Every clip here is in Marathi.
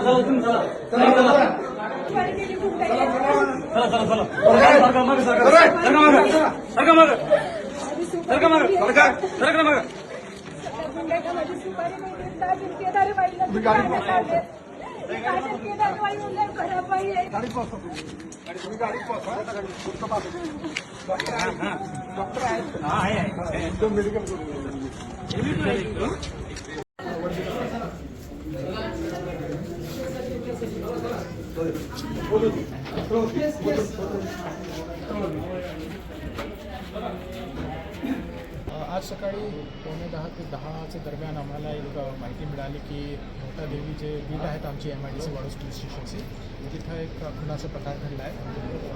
आज सकाळी 9:45 ते 10च्या दरम्यान आम्हाला एक माहिती मिळाली की मोठा देवी जे बीट आहेत आमची MIDC वाडोज पोलीस स्टेशनची, तिथं एक खुनाचा प्रकार घडला आहे.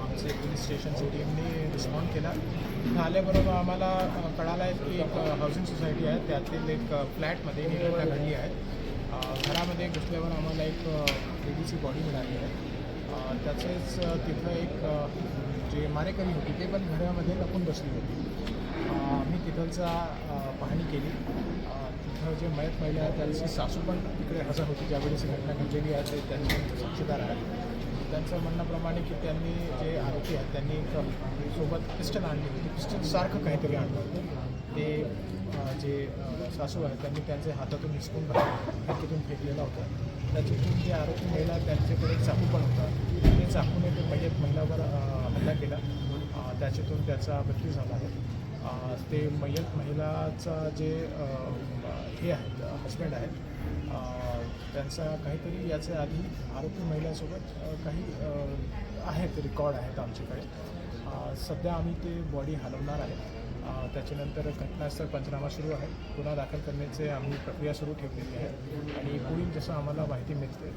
आमचे पोलीस स्टेशनची टीमने रिस्पॉन्ड केला. तिथं आल्याबरोबर आम्हाला कळालं आहे की एक हाऊसिंग सोसायटी आहे, त्यातील एक फ्लॅटमध्ये ही घटना घडली आहे. घरामध्ये घुसल्यावर आम्हाला एक लेडीची बॉडी मिळाली आहे. त्याचेच तिथं एक जे मारेकरी होती ते पण घरामध्ये लपून बसली होती. मी तिथलचा पाहणी केली. तिथं जे मयत महिला आहे त्यांची सासू पण तिकडे हजर होती ज्यावेळेस घटना घडलेली आहे ते त्यांचे साक्षीदार आहेत. त्यांचं म्हणण्याप्रमाणे की त्यांनी जे आरोपी आहेत त्यांनी एक सोबत पिस्टल आणली होती, पिस्टलसारखं काहीतरी आणलं होतं. ते जे सासू आहेत त्यांनी त्यांचे हातातून हिसकून खिडकीतून फेकलेला होता. त्याच्यातून जे आरोपी महिला त्यांच्याकडे चाकू पण होता, ते चाकूने ते मयत महिलावर हल्ला केला. त्याच्यातून त्याचा मृत्यू झाला आहे. ते मयत महिलाचा जे हे आहेत हजबंड आहेत त्यांचा काहीतरी याच्या आधी आरोपी महिलासोबत काही आहेत रेकॉर्ड आहेत आमच्याकडे. सध्या आम्ही ते बॉडी हलवणार आहे. त्याच्यानंतर घटनास्थळ पंचनामा सुरू आहे. गुन्हा दाखल करण्याचे आम्ही प्रक्रिया सुरू ठेवलेली आहे आणि पुढील जसं आम्हाला माहिती मिळते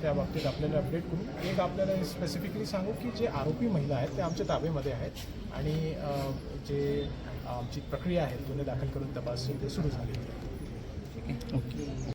त्या बाबतीत आपल्याला अपडेट करू. एक आपल्याला स्पेसिफिकली सांगू की जे आरोपी महिला आहेत ते आमच्या ताब्यामध्ये आहेत आणि जे आमची प्रक्रिया आहे गुन्हे दाखल करून तपास ते सुरू झालेली आहे. ठीक आहे. ओके.